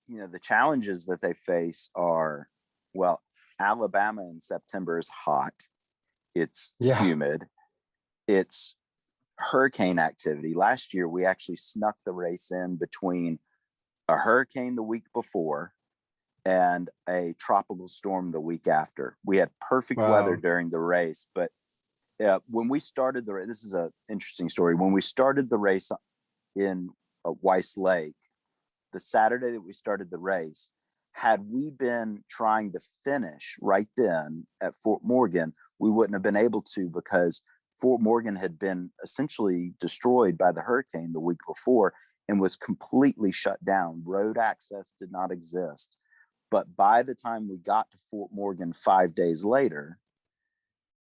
the challenges that they face are, well, Alabama in September is hot. It's humid. It's hurricane activity. Last year, we actually snuck the race in between a hurricane the week before and a tropical storm the week after. We had perfect weather during the race, but when we started the race, this is an interesting story. When we started the race in Weiss Lake, the Saturday that we started the race, had we been trying to finish right then at Fort Morgan, we wouldn't have been able to, because Fort Morgan had been essentially destroyed by the hurricane the week before and was completely shut down. Road access did not exist. But by the time we got to Fort Morgan 5 days later,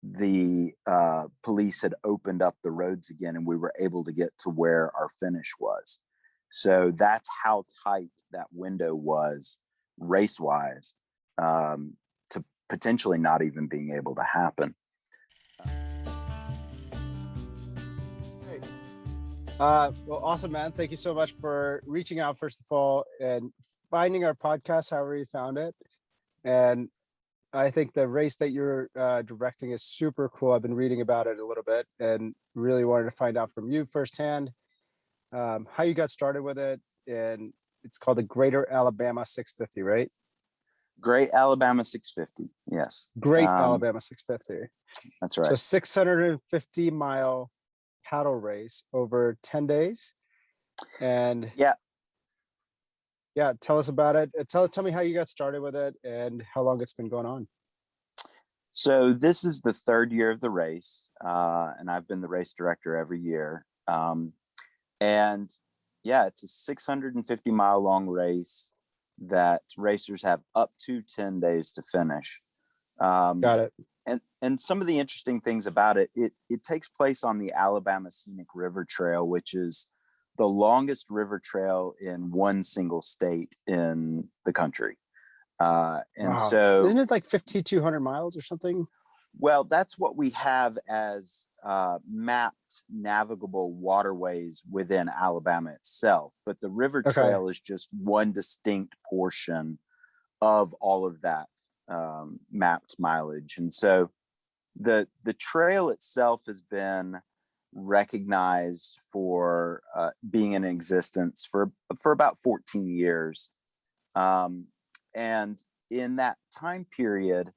the police had opened up the roads again, and we were able to get to where our finish was. So that's how tight that window was race-wise, to potentially not even being able to happen. Well, awesome, man. Thank you so much for reaching out, first of all, and finding our podcast, however you found it. And I think the race that you're directing is super cool. I've been reading about it a little bit and really wanted to find out from you firsthand how you got started with it. And it's called the Greater Alabama 650, right? Great Alabama 650, yes. Great Alabama 650. That's right. So 650-mile cattle race over 10 days. And yeah, tell us about it. Tell me how you got started with it and how long it's been going on. So this is the third year of the race, and I've been the race director every year. And yeah, it's a 650-mile long race that racers have up to 10 days to finish. Got it. And some of the interesting things about it, it takes place on the Alabama Scenic River Trail, which is the longest river trail in one single state in the country. So isn't it like 5,200 miles or something? Well, that's what we have as mapped navigable waterways within Alabama itself. But the river trail is just one distinct portion of all of that mapped mileage. And so the trail itself has been recognized for being in existence for about 14 years. And in that time period,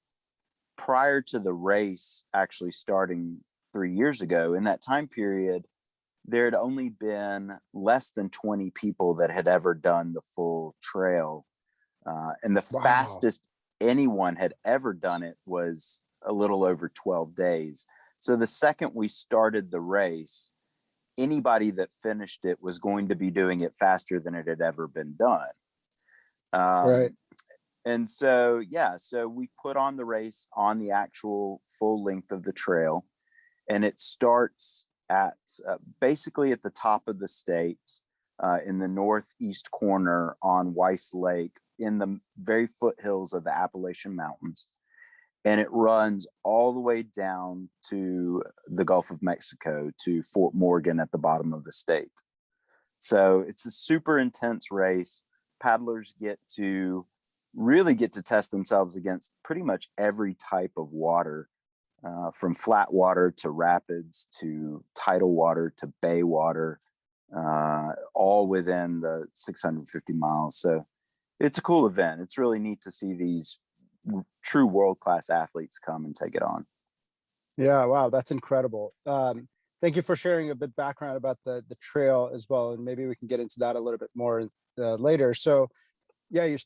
prior to the race actually starting 3 years ago, in that time period, there had only been less than 20 people that had ever done the full trail. And the fastest anyone had ever done it was a little over 12 days. So the second we started the race, anybody that finished it was going to be doing it faster than it had ever been done. Right. And so, so we put on the race on the actual full length of the trail, and it starts at basically at the top of the state in the northeast corner on Weiss Lake in the very foothills of the Appalachian Mountains. And it runs all the way down to the Gulf of Mexico to Fort Morgan at the bottom of the state. So it's a super intense race. Paddlers really get to test themselves against pretty much every type of water, from flat water to rapids to tidal water to bay water, all within the 650 miles. So it's a cool event. It's really neat to see these true world-class athletes come and take it on. Yeah, wow, that's incredible. Thank you for sharing a bit background about the trail as well, and maybe we can get into that a little bit more later. So yeah,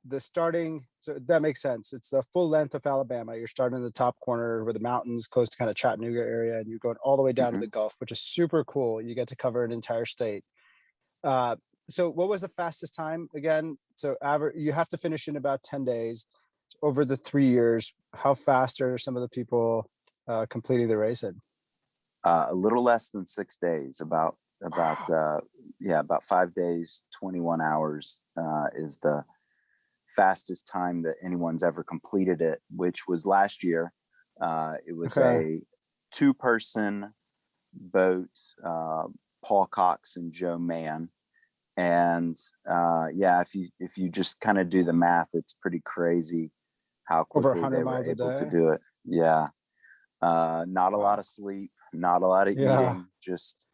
so that makes sense. It's the full length of Alabama. You're starting in the top corner where the mountains close to kind of Chattanooga area, and you're going all the way down to the Gulf, which is super cool. You get to cover an entire state. So what was the fastest time again? So you have to finish in about 10 days. Over the 3 years, how fast are some of the people completing the race in? A little less than 6 days, about 5 days, 21 hours is the fastest time that anyone's ever completed it, which was last year. It was a 2-person boat, Paul Cox and Joe Mann. And yeah, if you just kind of do the math, it's pretty crazy how Over quickly 100 they were miles a able to day. do it. Yeah. Not a lot Wow. of sleep, not a lot of Yeah. eating, just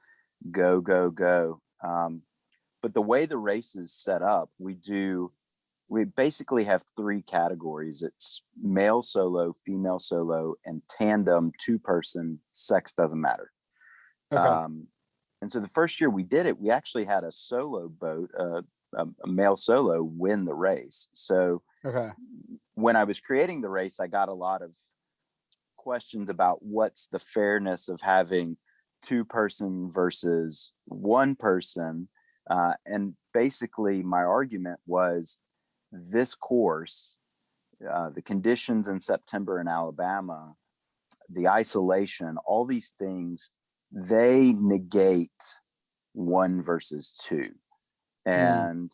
go, go, go. But the way the race is set up, we basically have three categories. It's male solo, female solo, and tandem, two person, sex doesn't matter. Okay. Um, and so the first year we did it, we actually had a solo boat, a male solo win the race. So Okay. when I was creating the race, I got a lot of questions about what's the fairness of having two person versus one person. And basically, my argument was this course, the conditions in September in Alabama, the isolation, all these things, they negate one versus two. Mm. And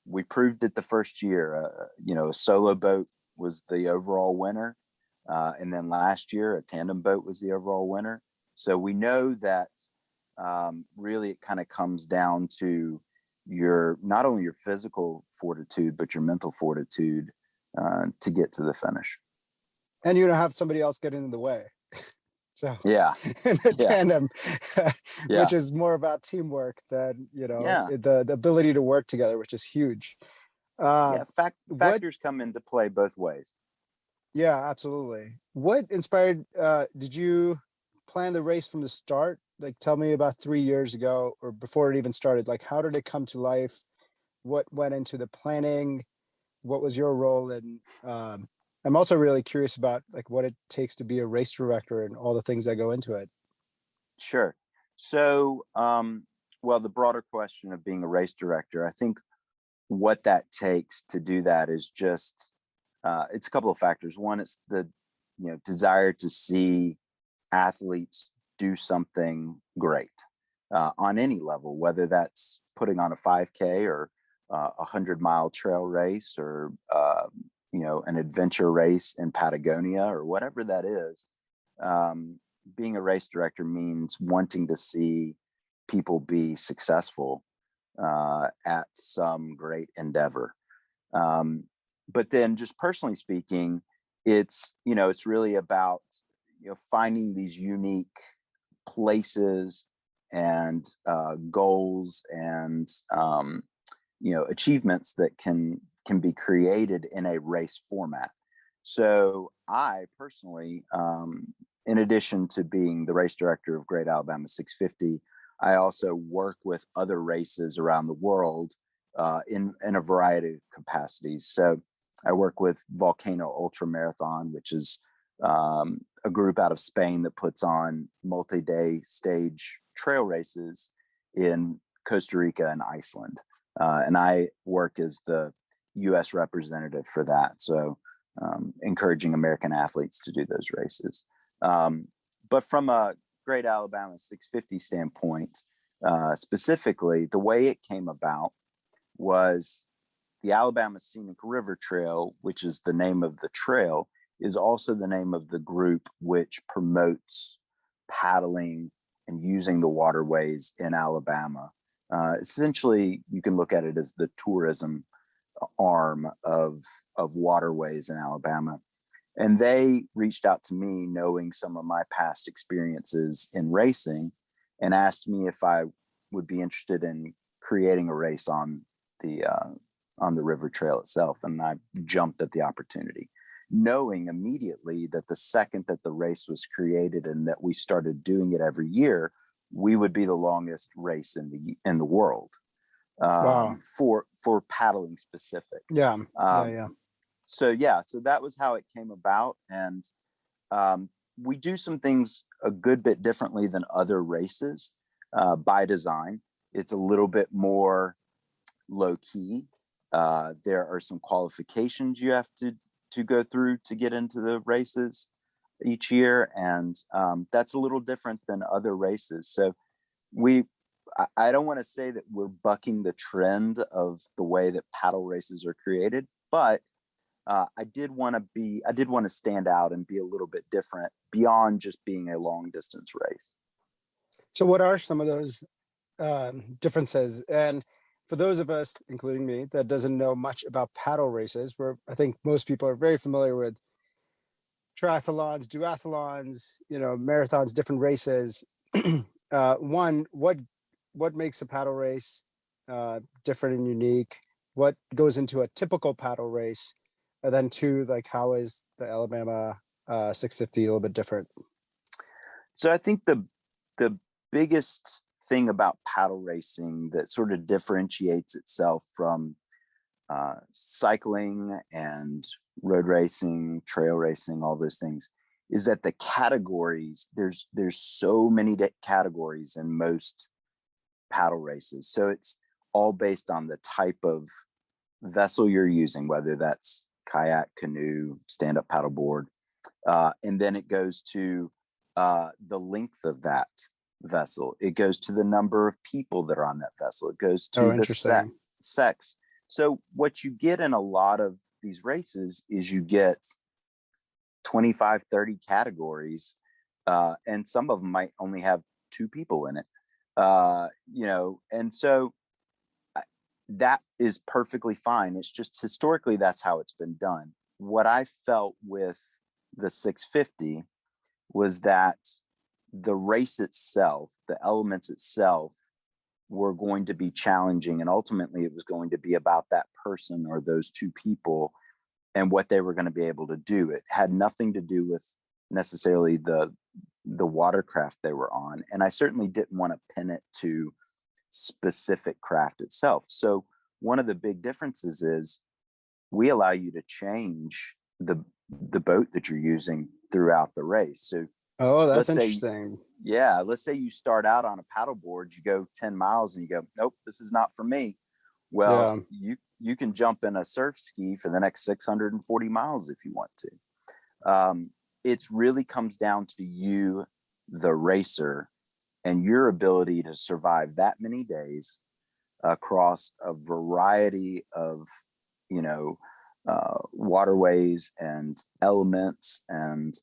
we proved it the first year. A solo boat was the overall winner. And then last year, a tandem boat was the overall winner. So we know that really it kind of comes down to your not only your physical fortitude, but your mental fortitude to get to the finish. And you don't have somebody else getting in the way. So Yeah, in a yeah, tandem, yeah, which is more about teamwork than, yeah, the ability to work together, which is huge. yeah. What Factors come into play both ways. Yeah, absolutely. What inspired, did you plan the race from the start? Like, tell me about 3 years ago or before it even started. Like, how did it come to life? What went into the planning? What was your role? And I'm also really curious about like what it takes to be a race director and all the things that go into it. Sure. So, well, the broader question of being a race director, I think what that takes to do that is just it's a couple of factors. One, it's the desire to see athletes do something great on any level, whether that's putting on a 5K or 100-mile trail race or an adventure race in Patagonia or whatever that is. Being a race director means wanting to see people be successful at some great endeavor. But then, just personally speaking, it's really about finding these unique places and goals and achievements that can be created in a race format. So I personally, in addition to being the race director of Great Alabama 650, I also work with other races around the world in a variety of capacities. So I work with Volcano Ultra Marathon, which is a group out of Spain that puts on multi-day stage trail races in Costa Rica and Iceland. And I work as the U.S. representative for that. So encouraging American athletes to do those races. But from a Great Alabama 650 standpoint, specifically, the way it came about was the Alabama Scenic River Trail, which is the name of the trail, is also the name of the group which promotes paddling and using the waterways in Alabama. Essentially, you can look at it as the tourism arm of waterways in Alabama. And they reached out to me knowing some of my past experiences in racing and asked me if I would be interested in creating a race on the river trail itself. And I jumped at the opportunity, knowing immediately that the second that the race was created and that we started doing it every year, we would be the longest race in the world Wow. for paddling specific. Yeah. Yeah. Um, Yeah. so that was how it came about. And we do some things a good bit differently than other races by design. It's a little bit more low key. There are some qualifications you have to go through to get into the races each year, and that's a little different than other races. So I don't want to say that we're bucking the trend of the way that paddle races are created, but I did want to stand out and be a little bit different beyond just being a long distance race. So, what are some of those differences? And for those of us, including me, that doesn't know much about paddle races, where I think most people are very familiar with triathlons, duathlons, marathons, different races. One, what makes a paddle race different and unique? What goes into a typical paddle race? And then two, like how is the Alabama 650 a little bit different? So I think the biggest thing about paddle racing that sort of differentiates itself from cycling and road racing, trail racing, all those things, is that the categories, there's so many categories in most paddle races. So it's all based on the type of vessel you're using, whether that's kayak, canoe, stand-up paddleboard, and then it goes to the length of that vessel. It goes to the number of people that are on that vessel. It goes to the sex. So what you get in a lot of these races is you get 25, 30 categories, and some of them might only have 2 people in it. And so that is perfectly fine. It's just historically that's how it's been done. What I felt with the 650 was that the race itself, the elements itself, were going to be challenging, and ultimately it was going to be about that person or those 2 people and what they were going to be able to do. It had nothing to do with necessarily the watercraft they were on, and I certainly didn't want to pin it to specific craft itself. So one of the big differences is we allow you to change the boat that you're using throughout the race. So that's interesting. Let's say you start out on a paddleboard, you go 10 miles and you go, nope, this is not for me. Well, you can jump in a surf ski for the next 640 miles if you want to. It really comes down to you, the racer, and your ability to survive that many days across a variety of, waterways and elements and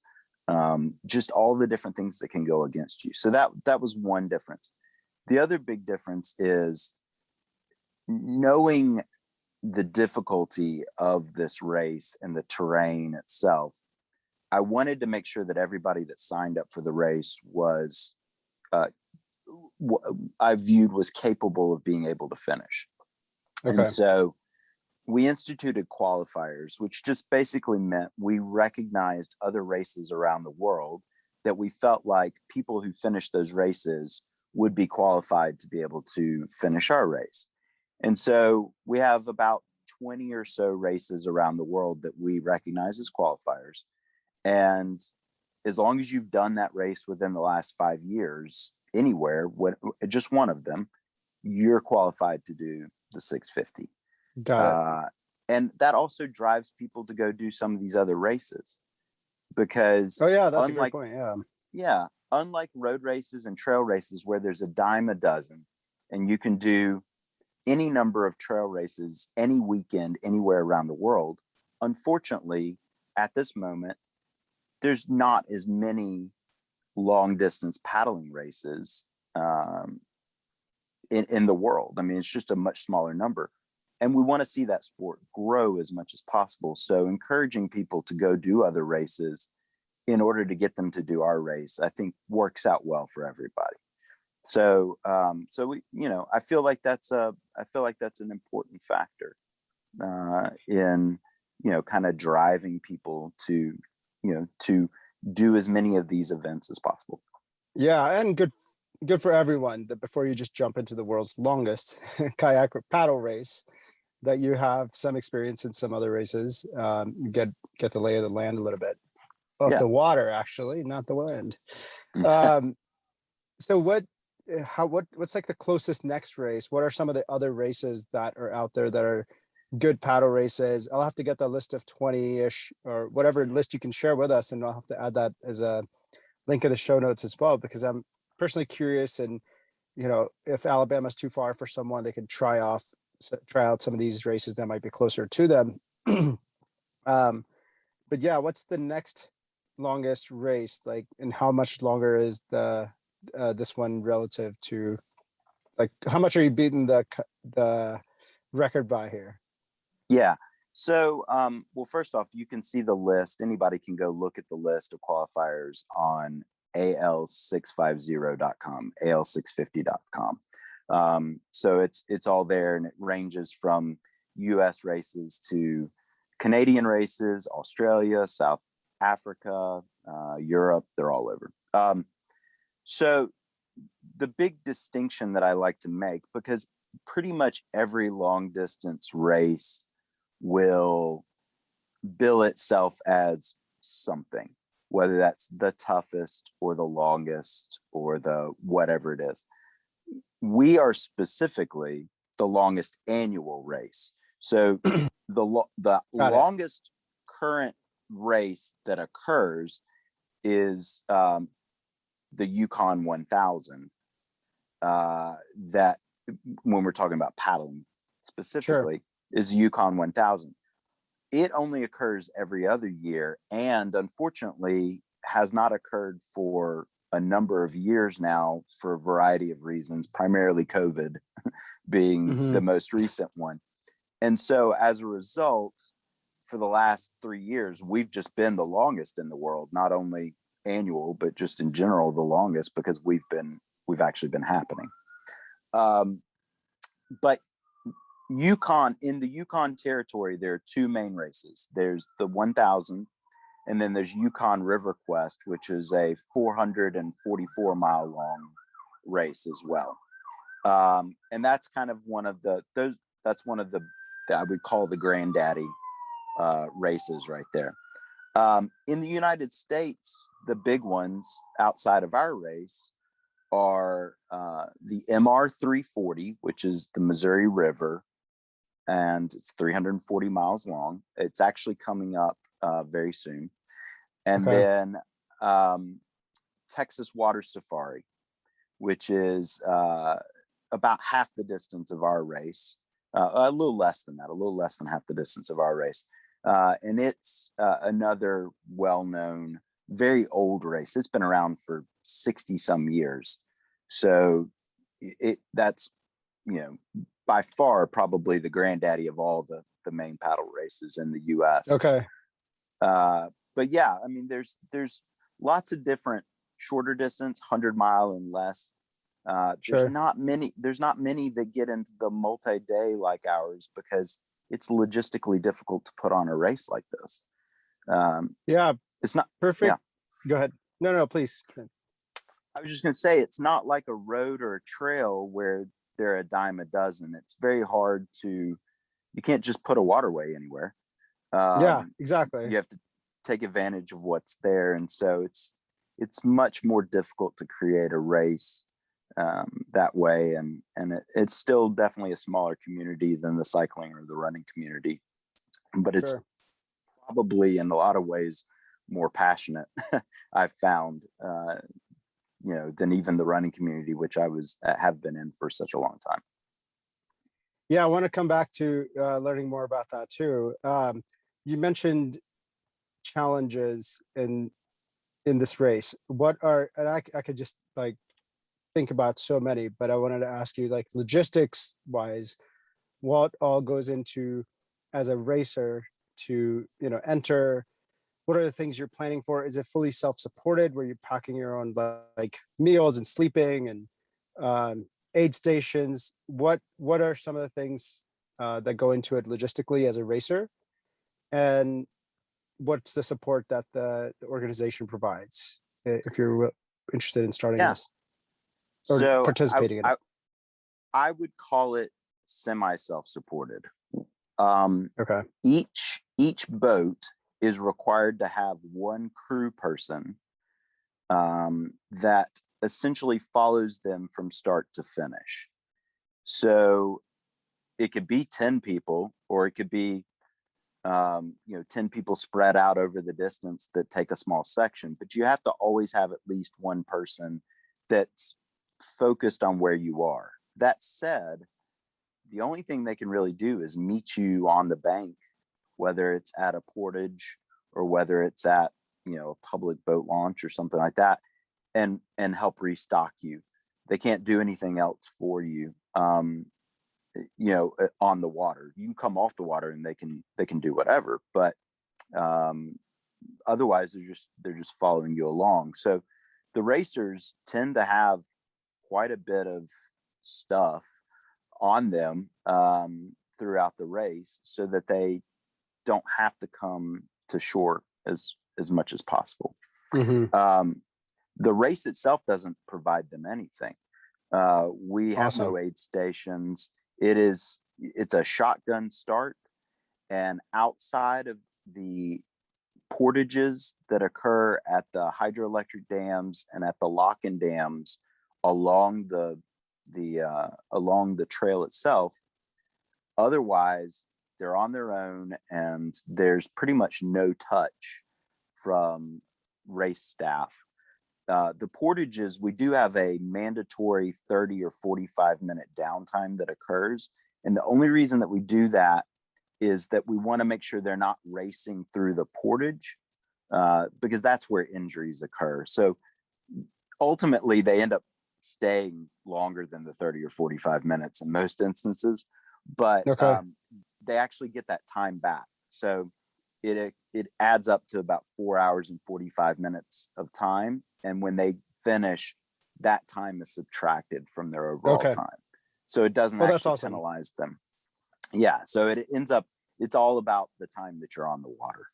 just all the different things that can go against you. So that was one difference. The other big difference is knowing the difficulty of this race and the terrain itself. I wanted to make sure that everybody that signed up for the race was I viewed was capable of being able to finish. Okay. And so we instituted qualifiers, which just basically meant we recognized other races around the world that we felt like people who finished those races would be qualified to be able to finish our race. And so we have about 20 or so races around the world that we recognize as qualifiers. And as long as you've done that race within the last 5 years, anywhere, just one of them, you're qualified to do the 650. Got it. And that also drives people to go do some of these other races because that's a great point. Unlike road races and trail races where there's a dime a dozen and you can do any number of trail races any weekend anywhere around the world, unfortunately at this moment there's not as many long distance paddling races in the world. I mean, it's just a much smaller number. And we want to see that sport grow as much as possible. So encouraging people to go do other races in order to get them to do our race, I think works out well for everybody. So, we, I feel like that's an important factor in, kind of driving people to do as many of these events as possible. Yeah, and good for everyone that before you just jump into the world's longest kayak or paddle race, that you have some experience in some other races, get the lay of the land a little bit of the water, actually, not the wind. So what's like the closest next race? What are some of the other races that are out there that are good paddle races? I'll have to get the list of 20-ish or whatever list you can share with us, and I'll have to add that as a link in the show notes as well, because I'm personally curious. And if Alabama's too far for someone, they could try out some of these races that might be closer to them. But yeah, what's the next longest race like, and how much longer is the this one relative to Like, how much are you beating the record by here? Yeah. So, well, first off, you can see the list. Anybody can go look at the list of qualifiers on al650.com, al650.com. So it's all there, and it ranges from US races to Canadian races, Australia, South Africa, Europe, they're all over. So the big distinction that I like to make, because pretty much every long distance race will bill itself as something, whether that's the toughest or the longest or the whatever it is. We are specifically the longest annual race. So the longest current race that occurs is the Yukon 1000. That, when we're talking about paddling specifically, is Yukon 1000. It only occurs every other year, and unfortunately has not occurred for a number of years now for a variety of reasons, primarily COVID being the most recent one. And so as a result, for the last 3 years, we've just been the longest in the world, not only annual, but just in general, the longest, because we've actually been happening. But in the Yukon territory, there are two main races. There's the 1000, and then there's Yukon River Quest, which is a 444-mile long race as well. And that's kind of one of the I would call the granddaddy races right there. In the United States, the big ones outside of our race are the MR 340, which is the Missouri River, and it's 340 miles long. It's actually coming up very soon. And then Texas Water Safari, which is about half the distance of our race, a little less than half the distance of our race. And it's another well-known, very old race. It's been around for 60 some years. So that's, by far probably the granddaddy of all the main paddle races in the US. But yeah, I mean, there's lots of different shorter distance, 100-mile and less. There's not many that get into the multi-day like ours, because it's logistically difficult to put on a race like this. It's not perfect. Yeah. Go ahead. No, please. I was just going to say, it's not like a road or a trail where they're a dime a dozen. It's very hard you can't just put a waterway anywhere. Yeah, exactly. You have to take advantage of what's there. And so it's much more difficult to create a race that way. And it's still definitely a smaller community than the cycling or the running community, but it's probably in a lot of ways more passionate, I've found, than even the running community, which I have been in for such a long time. Yeah, I want to come back to learning more about that too. You mentioned challenges in this race. What are, and I could just like think about so many, but I wanted to ask you, like, logistics wise, what all goes into as a racer to enter? What are the things you're planning for? Is it fully self-supported, where you're packing your own like meals and sleeping and aid stations? What are some of the things that go into it logistically as a racer, and what's the support that the organization provides if you're interested in starting this or participating in it? I would call it semi self-supported. Each boat is required to have one crew person that essentially follows them from start to finish. So it could be 10 people, or it could be 10 people spread out over the distance that take a small section, but you have to always have at least one person that's focused on where you are. That said, the only thing they can really do is meet you on the bank, whether it's at a portage or whether it's at a public boat launch or something like that, and help restock you. they can't do anything else for you. On the water, you can come off the water and they can do whatever, but um, otherwise they're just following you along. So the racers tend to have quite a bit of stuff on them throughout the race, so that they don't have to come to shore as much as possible. The race itself doesn't provide them anything. We have no aid stations. It's a shotgun start, and outside of the portages that occur at the hydroelectric dams and at the lock-in dams along the trail itself, otherwise they're on their own, and there's pretty much no touch from race staff. The portages, we do have a mandatory 30 or 45-minute downtime that occurs. And the only reason that we do that is that we want to make sure they're not racing through the portage, because that's where injuries occur. So ultimately, they end up staying longer than the 30 or 45 minutes in most instances, but they actually get that time back. So it adds up to about 4 hours and 45 minutes of time. And when they finish, that time is subtracted from their overall time. So it doesn't actually penalize them. Yeah. So it ends up, it's all about the time that you're on the water.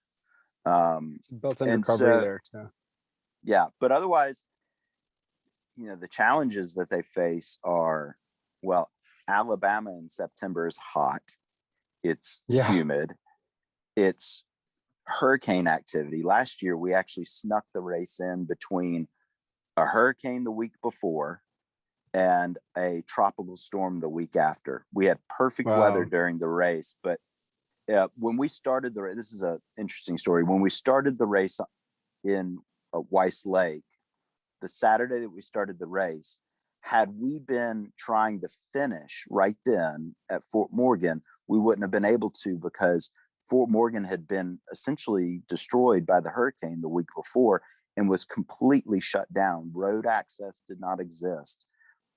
It's built-in recovery there too. Yeah. But otherwise, the challenges that they face are, well, Alabama in September is hot. It's humid. It's hurricane activity. Last year, we actually snuck the race in between a hurricane the week before and a tropical storm the week after. We had perfect weather during the race, but when we started the race, this is an interesting story. When we started the race in Weiss Lake, the Saturday that we started the race, had we been trying to finish right then at Fort Morgan, we wouldn't have been able to, because Fort Morgan had been essentially destroyed by the hurricane the week before and was completely shut down. Road access did not exist.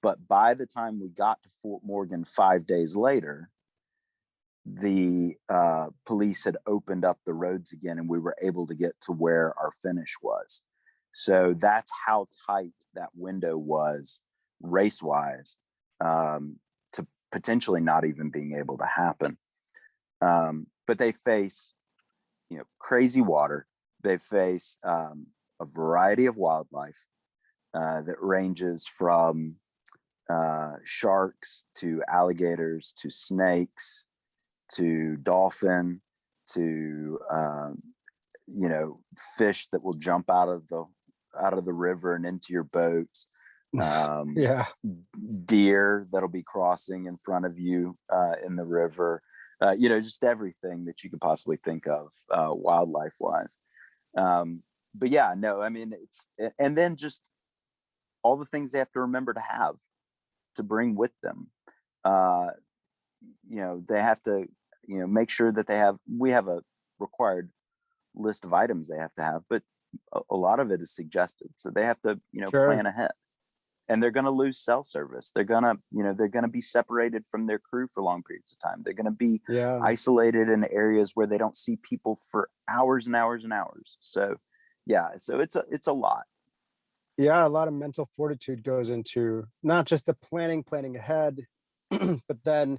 But by the time we got to Fort Morgan 5 days later, the police had opened up the roads again, and we were able to get to where our finish was. So that's how tight that window was race-wise, to potentially not even being able to happen. But they face, crazy water. They face a variety of wildlife that ranges from sharks to alligators to snakes to dolphin to fish that will jump out of the river and into your boat. Deer that'll be crossing in front of you in the river. Just everything that you could possibly think of wildlife wise. But yeah, no, I mean, and then just all the things they have to remember to bring with them. They have to, make sure that we have a required list of items they have to have, but a lot of it is suggested. So they have to, plan ahead. And they're going to lose cell service. They're going to be separated from their crew for long periods of time. They're going to be isolated in areas where they don't see people for hours and hours and hours. So, so it's a lot. Yeah, a lot of mental fortitude goes into not just the planning ahead, but then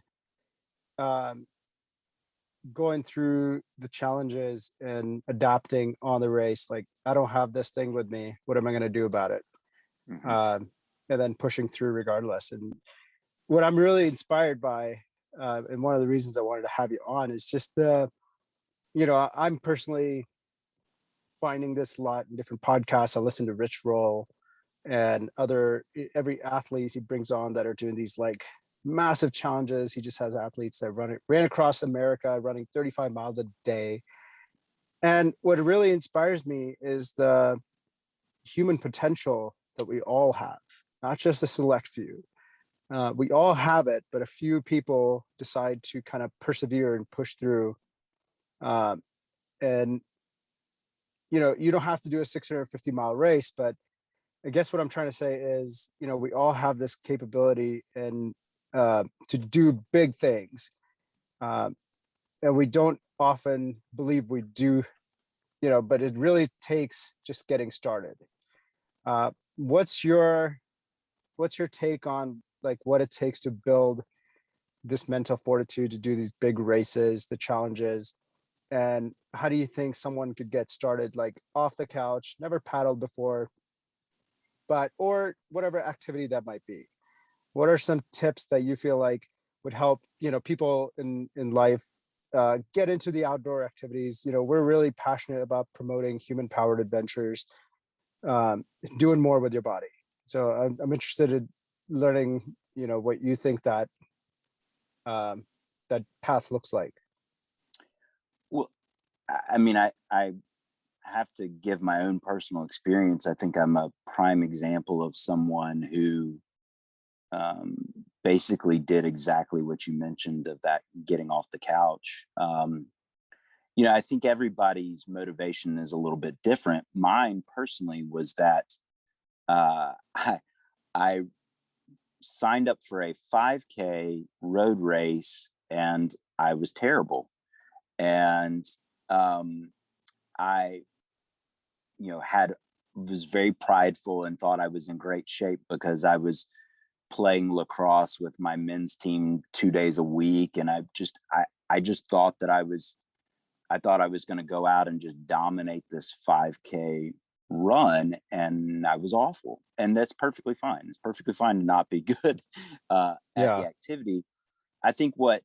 going through the challenges and adapting on the race. Like, I don't have this thing with me. What am I going to do about it? And then pushing through regardless. And what I'm really inspired by, and one of the reasons I wanted to have you on, is just I'm personally finding this a lot in different podcasts. I listen to Rich Roll and every athlete he brings on that are doing these like massive challenges. He just has athletes that ran across America, running 35 miles a day. And what really inspires me is the human potential that we all have, not just a select few. We all have it, but a few people decide to kind of persevere and push through. And you don't have to do a 650-mile race, but I guess what I'm trying to say is, we all have this capability and to do big things, um, and we don't often believe we do, but it really takes just getting started. Uh, what's your what's your take on like what it takes to build this mental fortitude to do these big races, the challenges, and how do you think someone could get started, like off the couch, never paddled before, but or whatever activity that might be? What are some tips that you feel like would help people in life get into the outdoor activities? We're really passionate about promoting human powered adventures, um, doing more with your body. So I'm interested in learning what you think that um, that path looks like. Well, I mean, I have to give my own personal experience. I think I'm a prime example of someone who um, basically did exactly what you mentioned of that getting off the couch. I think everybody's motivation is a little bit different. Mine personally was that I signed up for a 5K road race and I was terrible. And I, had was very prideful and thought I was in great shape because I was playing lacrosse with my men's team 2 days a week. And I just thought that I thought I was going to go out and just dominate this 5K run, and I was awful. And that's perfectly fine. It's perfectly fine to not be good at the Yeah. activity. I think what's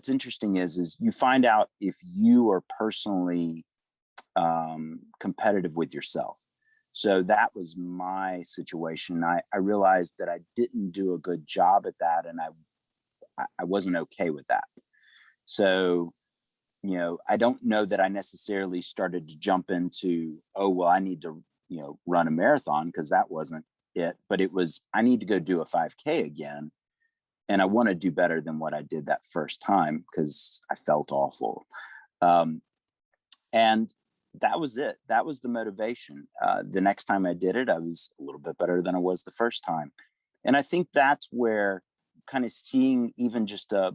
interesting is you find out if you are personally competitive with yourself. So that was my situation. I realized that I didn't do a good job at that, and I wasn't okay with that. So I don't know that I necessarily started to jump into, oh, well, I need to, run a marathon, because that wasn't it. But it was, I need to go do a 5K again. And I want to do better than what I did that first time because I felt awful. And that was it. That was the motivation. The next time I did it, I was a little bit better than I was the first time. And I think that's where kind of seeing even just a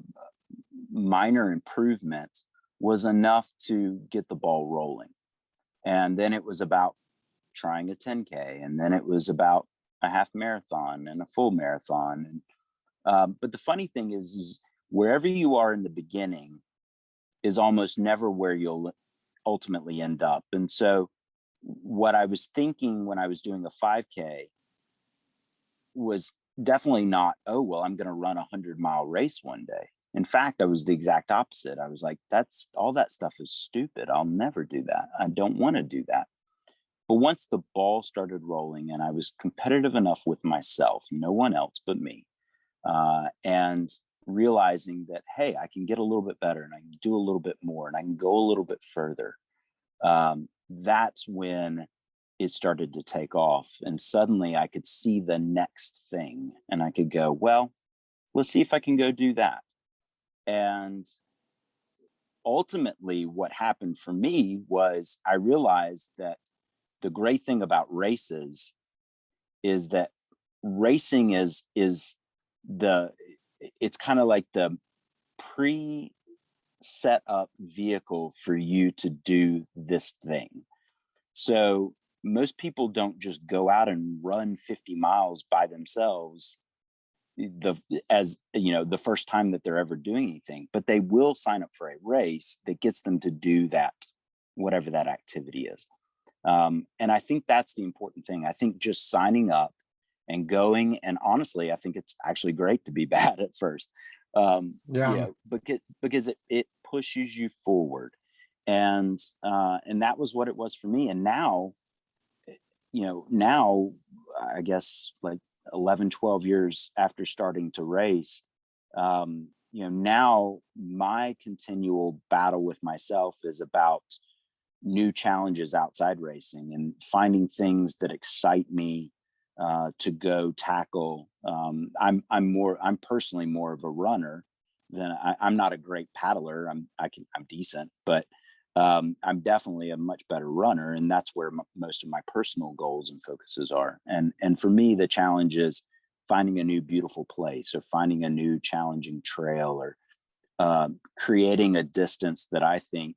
minor improvement was enough to get the ball rolling. And then it was about trying a 10K, and then it was about a half marathon and a full marathon. And but the funny thing is wherever you are in the beginning is almost never where you'll ultimately end up. And so what I was thinking when I was doing a 5K was definitely not, oh, well, I'm going to run a 100-mile race one day. In fact, I was the exact opposite. I was like, that's all, that stuff is stupid. I'll never do that. I don't want to do that. But once the ball started rolling and I was competitive enough with myself, no one else but me, and realizing that, hey, I can get a little bit better and I can do a little bit more and I can go a little bit further. That's when it started to take off. And suddenly I could see the next thing and I could go, well, let's see if I can go do that. And ultimately, what happened for me was I realized that the great thing about races is that racing is the it's kind of like the pre set up vehicle for you to do this thing. So most people don't just go out and run 50 miles by themselves the first time that they're ever doing anything, but they will sign up for a race that gets them to do that, whatever that activity is. And I think that's the important thing. I think just signing up and going, and honestly, I think it's actually great to be bad at first, Yeah. because it pushes you forward. And that was what it was for me. And now, now I guess like 11, 12 years after starting to race, now my continual battle with myself is about new challenges outside racing and finding things that excite me to go tackle. I'm personally more of a runner than I'm not a great paddler. I'm decent, but I'm definitely a much better runner, and that's where most of my personal goals and focuses are. And for me, the challenge is finding a new beautiful place, or finding a new challenging trail, or creating a distance that I think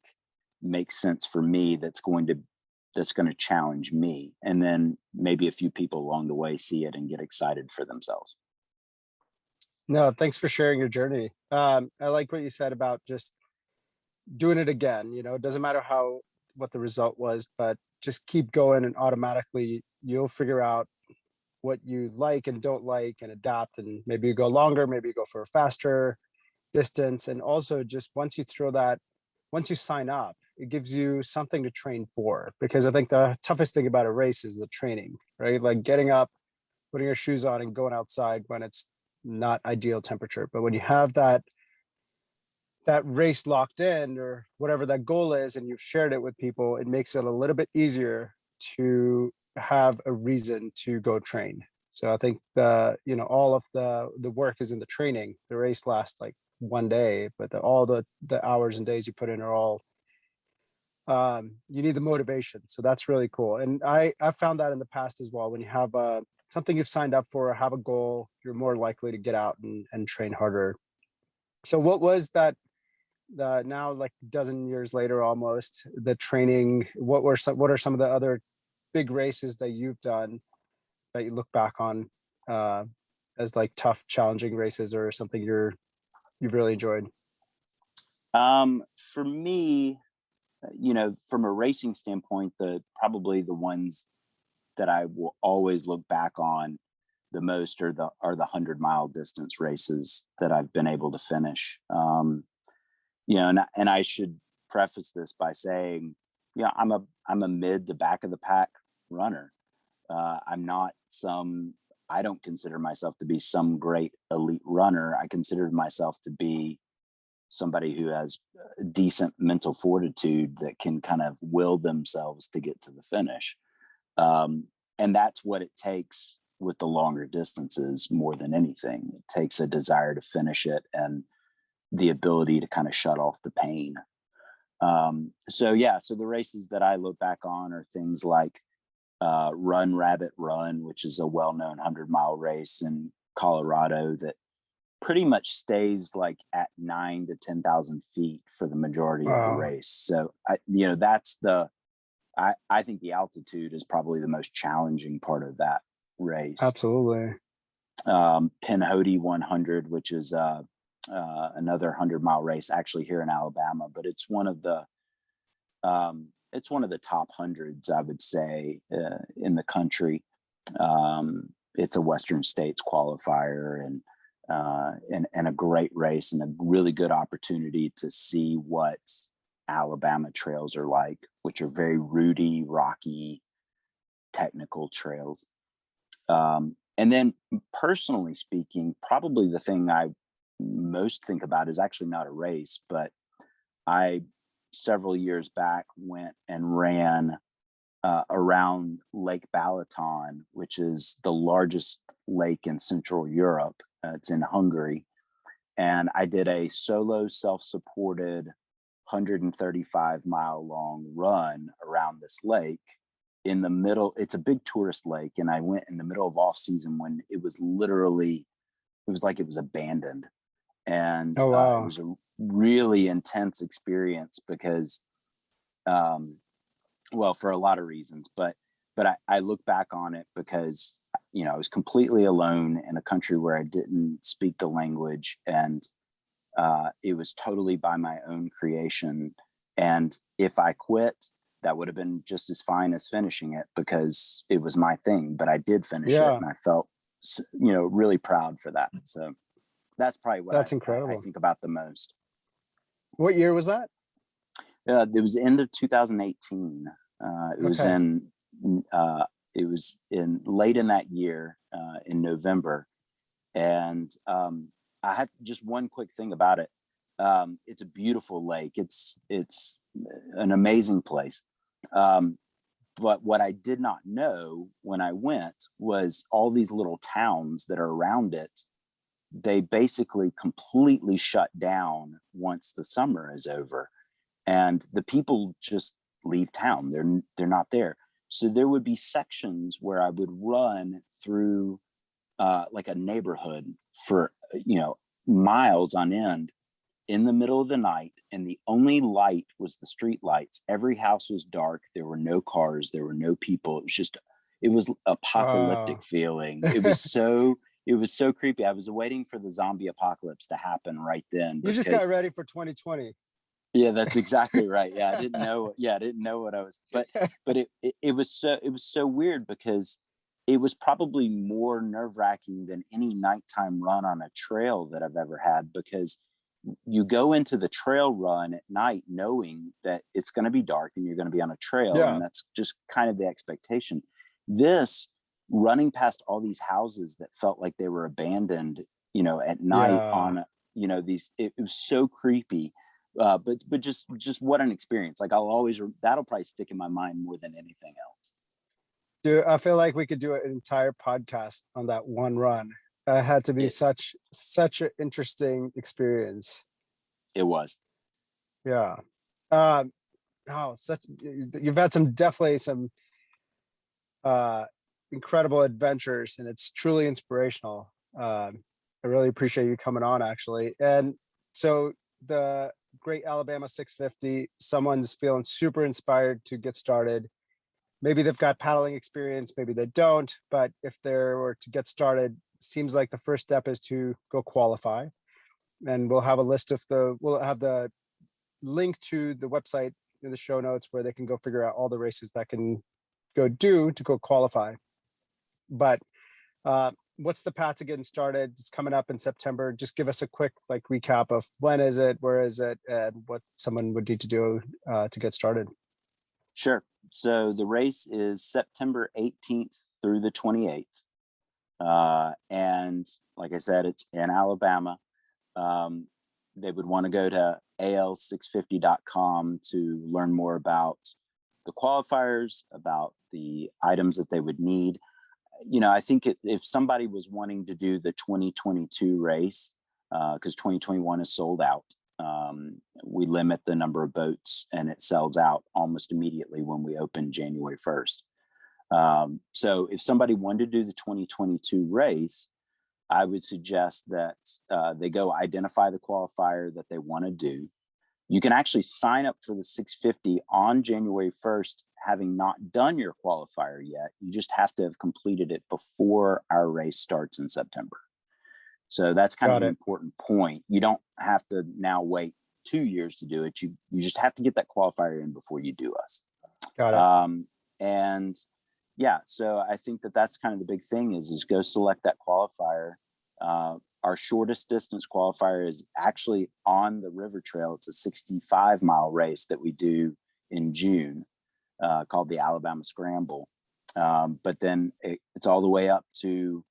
makes sense for me, that's going to challenge me, and then maybe a few people along the way see it and get excited for themselves. No, thanks for sharing your journey. I like what you said about just doing it again. It doesn't matter what the result was, but just keep going, and automatically you'll figure out what you like and don't like, and adapt. And maybe you go longer, maybe you go for a faster distance. And also, just once you sign up, it gives you something to train for. Because I think the toughest thing about a race is the training, right? Like getting up, putting your shoes on, and going outside when it's not ideal temperature. But when you have that race locked in, or whatever that goal is, and you've shared it with people, it makes it a little bit easier to have a reason to go train. So I think all of the work is in the training. The race lasts like one day, but all the hours and days you put in are all, you need the motivation. So that's really cool. And I found that in the past as well. When you have something you've signed up for, or have a goal, you're more likely to get out and train harder. So what was that, now like a dozen years later, almost, the training? What are some of the other big races that you've done that you look back on as like tough, challenging races, or something you've really enjoyed? For me, from a racing standpoint, probably the ones that I will always look back on the most are the 100-mile distance races that I've been able to finish. And I should preface this by saying, I'm a mid to back of the pack runner. I'm not I don't consider myself to be some great elite runner. I consider myself to be somebody who has decent mental fortitude that can kind of will themselves to get to the finish. And that's what it takes with the longer distances more than anything. It takes a desire to finish it, and the ability to kind of shut off the pain. So the races that I look back on are things like Run Rabbit Run, which is a well-known 100-mile race in Colorado that pretty much stays like at 9 to 10,000 feet for the majority of the race. So I think the altitude is probably the most challenging part of that race. Absolutely. Pinhoti 100, which is another 100-mile race, actually here in Alabama, but it's one of the top hundreds, I would say, in the country. It's a Western States qualifier, and a great race, and a really good opportunity to see what Alabama trails are like, which are very rooty, rocky, technical trails. And then, personally speaking, probably the thing I most think about is actually not a race, but I several years back went and ran around Lake Balaton, which is the largest lake in Central Europe. It's in Hungary. And I did a solo self-supported 135-mile long run around this lake in the middle. It's a big tourist lake. And I went in the middle of off season when it was like it was abandoned. And Oh, wow. it was a really intense experience because, for a lot of reasons, but I look back on it because, I was completely alone in a country where I didn't speak the language, and it was totally by my own creation. And if I quit, that would have been just as fine as finishing it, because it was my thing. But I did finish it, and I felt, really proud for that. So that's probably what That's I incredible. think about the most. What year was that? It was end of 2018. It was in late in that year, in November. And I have just one quick thing about it. It's a beautiful lake. It's an amazing place. But what I did not know when I went was all these little towns that are around it, they basically completely shut down once the summer is over. and the people just leave town. They're not there. So there would be sections where I would run through like a neighborhood for miles on end in the middle of the night, and the only light was the street lights. Every house was dark. There were no cars. There were no people. It was apocalyptic feeling. It was so creepy. I was waiting for the zombie apocalypse to happen right then. You just got ready for 2020. Yeah, that's exactly right. Yeah, I didn't know. Yeah, I didn't know what I was. But it was so weird, because it was probably more nerve-wracking than any nighttime run on a trail that I've ever had, because you go into the trail run at night knowing that it's going to be dark and you're going to be on a trail, and that's just kind of the expectation. This, running past all these houses that felt like they were abandoned, at night on these, it was so creepy. But just what an experience. Like, that'll probably stick in my mind more than anything else. Dude, I feel like we could do an entire podcast on that one run. It had to be such an interesting experience. It was. Yeah. You've had definitely some incredible adventures, and it's truly inspirational. I really appreciate you coming on, actually. And so the Great Alabama 650, someone's feeling super inspired to get started. Maybe they've got paddling experience, maybe they don't, but if they were to get started, seems like the first step is to go qualify. And we'll have the link to the website in the show notes, where they can go figure out all the races that can go qualify. But what's the path to getting started? It's coming up in September. Just give us a quick recap of when is it, where is it, and what someone would need to do to get started. Sure. So the race is September 18th through the 28th. And like I said, it's in Alabama. They would want to go to al650.com to learn more about the qualifiers, about the items that they would need. I think if somebody was wanting to do the 2022 race, because 2021 is sold out, we limit the number of boats, and it sells out almost immediately when we open January 1st. So if somebody wanted to do the 2022 race, I would suggest that they go identify the qualifier that they want to do. You can actually sign up for the 650 on January 1st, having not done your qualifier yet. You just have to have completed it before our race starts in September. So that's kind of an important point. You don't have to now wait 2 years to do it. You just have to get that qualifier in before you do us. Got it. And yeah, so I think that's kind of the big thing is go select that qualifier. Our shortest distance qualifier is actually on the river trail. It's a 65-mile race that we do in June, called the Alabama Scramble. But then it's all the way up to,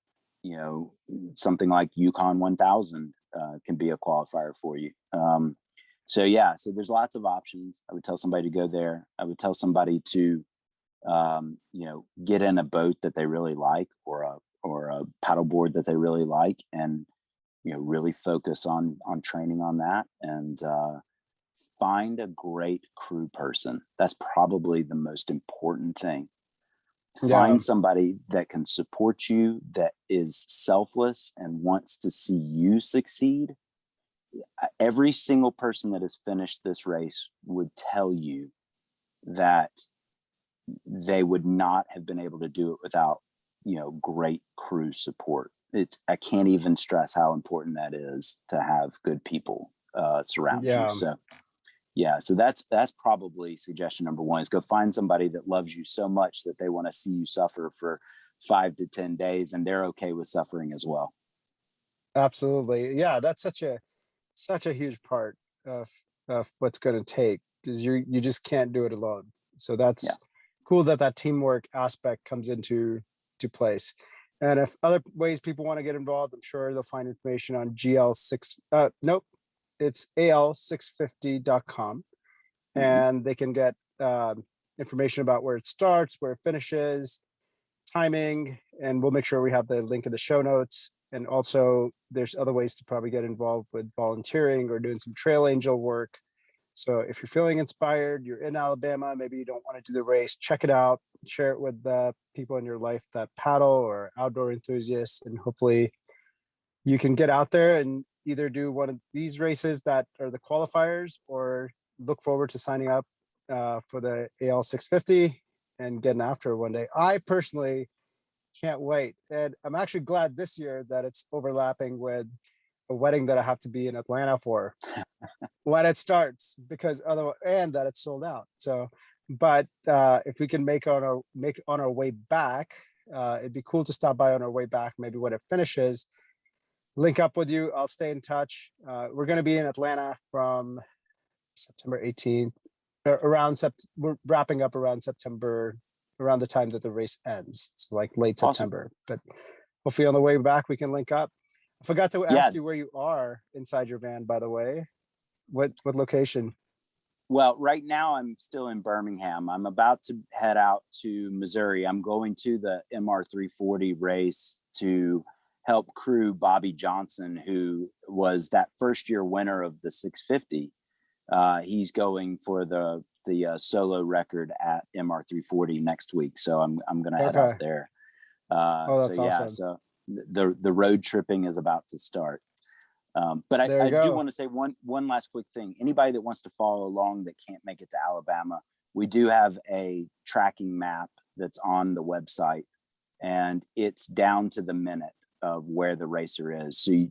something like Yukon 1000 can be a qualifier for you. So there's lots of options. I would tell somebody to go there. I would tell somebody to, get in a boat that they really like, or a paddleboard that they really like, and really focus on training on that, and find a great crew person. That's probably the most important thing. Find somebody that can support you, that is selfless and wants to see you succeed. Every single person that has finished this race would tell you that they would not have been able to do it without, great crew support. I can't even stress how important that is, to have good people surround you. So that's probably suggestion number one, is go find somebody that loves you so much that they want to see you suffer for 5 to 10 days, and they're okay with suffering as well. Absolutely. Yeah, that's such a huge part of what's going to take, because you just can't do it alone. So that's cool that teamwork aspect comes into place. And if other ways people want to get involved, I'm sure they'll find information on it's al650.com, and they can get information about where it starts, where it finishes, timing, and we'll make sure we have the link in the show notes. And also there's other ways to probably get involved with volunteering or doing some trail angel work. So if you're feeling inspired, you're in Alabama, maybe you don't want to do the race, check it out, share it with the people in your life that paddle or outdoor enthusiasts, and hopefully you can get out there and either do one of these races that are the qualifiers, or look forward to signing up for the AL 650 and getting after it one day. I personally can't wait. And I'm actually glad this year that it's overlapping with a wedding that I have to be in Atlanta for when it starts, because otherwise, and that it's sold out. So, but if we can make on our way back, it'd be cool to stop by on our way back, maybe when it finishes, link up with you. I'll stay in touch. We're going to be in Atlanta from September 18th, we're wrapping up around September, around the time that the race ends. So like late September, but hopefully on the way back, we can link up. I forgot to ask you where you are inside your van, by the way. What location? Well, right now I'm still in Birmingham. I'm about to head out to Missouri. I'm going to the MR 340 race to help crew Bobby Johnson, who was that first year winner of the 650. He's going for the solo record at MR 340 next week. So I'm going to head out there. That's awesome. So the road tripping is about to start. But I do want to say one last quick thing. Anybody that wants to follow along that can't make it to Alabama, we do have a tracking map that's on the website, and it's down to the minute of where the racer is. So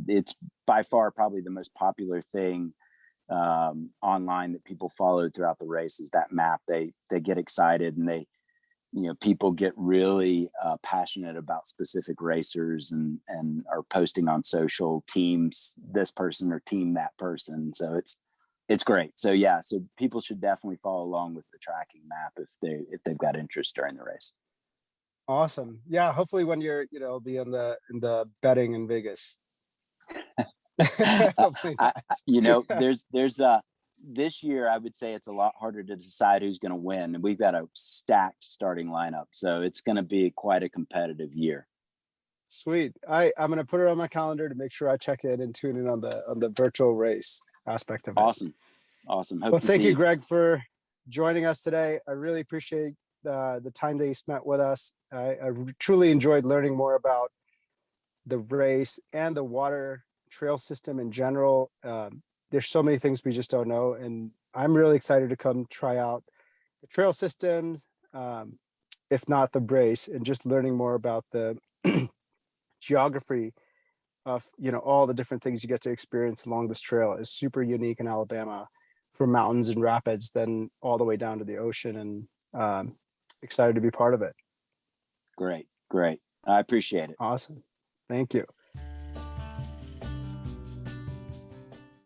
it's by far probably the most popular thing online that people follow throughout the race is that map. They get excited, and people get really passionate about specific racers and are posting on social, teams this person or team that person. So it's great. So so people should definitely follow along with the tracking map if they've got interest during the race. Awesome. Yeah, hopefully when you're be in the betting in Vegas. There's this year, I would say it's a lot harder to decide who's going to win. And we've got a stacked starting lineup. So it's going to be quite a competitive year. Sweet. I'm going to put it on my calendar to make sure I check in and tune in on the virtual race aspect of it. Awesome. Well, thank you, Greg, for joining us today. I really appreciate the time that you spent with us. I truly enjoyed learning more about the race and the water trail system in general. There's so many things we just don't know, and I'm really excited to come try out the trail systems, if not the race, and just learning more about the geography of all the different things you get to experience along this trail is super unique in Alabama, from mountains and rapids, then all the way down to the ocean, and excited to be part of it. Great. I appreciate it. Awesome. Thank you.